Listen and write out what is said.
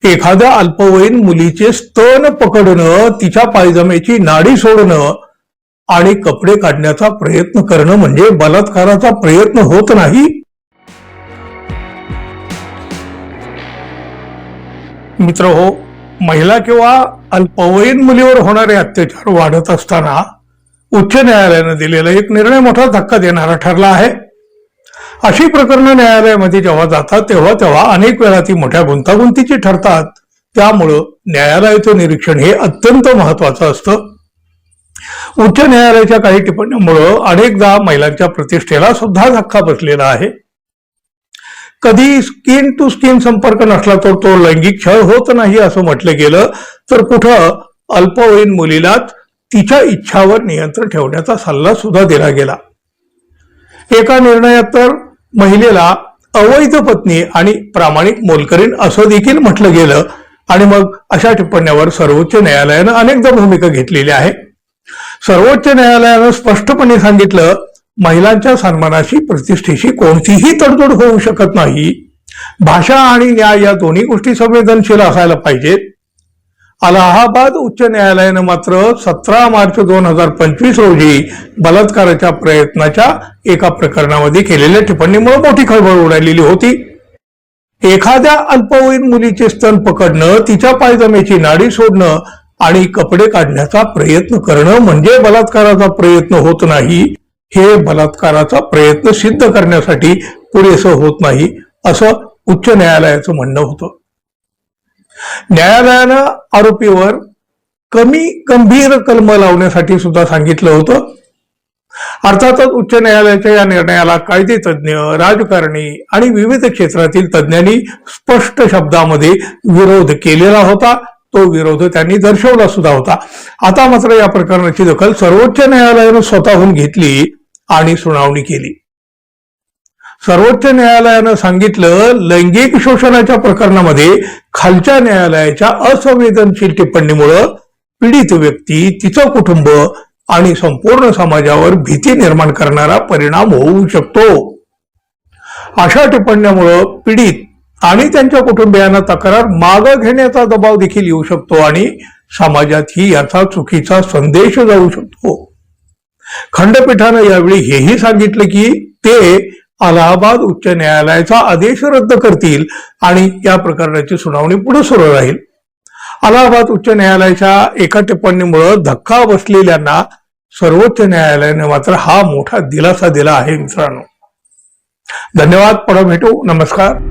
एखाद्या अल्पवयीन मुलीचे स्तन पकडणं, तिच्या पायजमेची नाडी सोडणं आणि कपडे काढण्याचा प्रयत्न करणं म्हणजे बलात्काराचा प्रयत्न होत नाही? मित्रहो, महिला किंवा अल्पवयीन मुलीवर होणारे अत्याचार वाढत असताना उच्च न्यायालयाने दिलेला एक निर्णय मोठा धक्का देणारा ठरला आहे. अशी प्रकरणं न्यायालयामध्ये जेव्हा जातात तेव्हा अनेक वेळा ती मोठ्या गुंतागुंतीची ठरतात. त्यामुळं न्यायालयाचं निरीक्षण हे अत्यंत महत्वाचं असतं. उच्च न्यायालयाच्या काही टिप्पण्यांमुळं अनेकदा महिलांच्या प्रतिष्ठेला सुद्धा धक्का बसलेला आहे. कधी स्किन टू स्किन संपर्क नसला तर तो लैंगिक छळ होत नाही असं म्हटलं गेलं, तर कुठं अल्पवयीन मुलीलाच तिच्या इच्छावर नियंत्रण ठेवण्याचा सल्ला सुद्धा दिला गेला. एका निर्णयात तर महिलेला अवैध पत्नी आणि प्रामाणिक मोलकरीण असं देखील म्हटलं गेलं. आणि मग अशा टिप्पण्यावर सर्वोच्च न्यायालयानं अनेकदा भूमिका घेतलेली आहे. सर्वोच्च न्यायालयानं स्पष्टपणे सांगितलं, महिलांच्या सन्मानाशी प्रतिष्ठेशी कोणतीही तडजोड होऊ शकत नाही. भाषा आणि न्याय या दोन्ही गोष्टी संवेदनशील असायला पाहिजेत. अलाहाबाद उच्च न्यायालयानं मात्र 17 मार्च 2025 रोजी बलात्काराच्या प्रयत्नाच्या एका प्रकरणामध्ये केलेल्या टिप्पणीमुळे मोठी खळबळ उडालेली होती. एखाद्या अल्पवयीन मुलीचे स्तन पकडणं, तिच्या पायजमेची नाडी सोडणं आणि कपडे काढण्याचा प्रयत्न करणं म्हणजे बलात्काराचा प्रयत्न होत नाही. हे बलात्काराचा प्रयत्न सिद्ध करण्यासाठी पुरेसं होत नाही असं उच्च न्यायालयाचं म्हणणं होतं. न्यायालयानं आरोपीवर कमी गंभीर कलम लावण्यासाठी सुद्धा सांगितलं होतं. अर्थातच उच्च न्यायालयाच्या या निर्णयाला कायदेतज्ञ, राजकारणी आणि विविध क्षेत्रातील तज्ज्ञांनी स्पष्ट शब्दामध्ये विरोध केलेला होता. तो विरोध त्यांनी दर्शवला सुद्धा होता. आता मात्र या प्रकरणाची दखल सर्वोच्च न्यायालयानं स्वतःहून घेतली आणि सुनावणी केली. सर्वोच्च न्यायालयानं सांगितलं, लैंगिक शोषणाच्या प्रकरणामध्ये खालच्या न्यायालयाच्या असंवेदनशील टिप्पणीमुळे पीडित व्यक्ती, तिचं कुटुंब आणि संपूर्ण समाजावर भीती निर्माण करणारा परिणाम होऊ शकतो. अशा टिप्पण्यामुळे पीडित आणि त्यांच्या कुटुंबियांना तक्रार मागे घेण्याचा दबाव देखील येऊ शकतो आणि समाजातही याचा चुकीचा संदेश जाऊ शकतो. खंडपीठानं यावेळी हेही सांगितलं की ते अलाहाबाद उच्च न्यायालयाचा आदेश रद्द करतील आणि या प्रकरणाची सुनावणी पुढे सुरू राहील. अलाहाबाद उच्च न्यायालयाच्या एका टिप्पणीमुळे धक्का बसलेल्यांना सर्वोच्च न्यायालयाने मात्र हा मोठा दिलासा दिला आहे. मित्रांनो, धन्यवाद. पुढे भेटू. नमस्कार.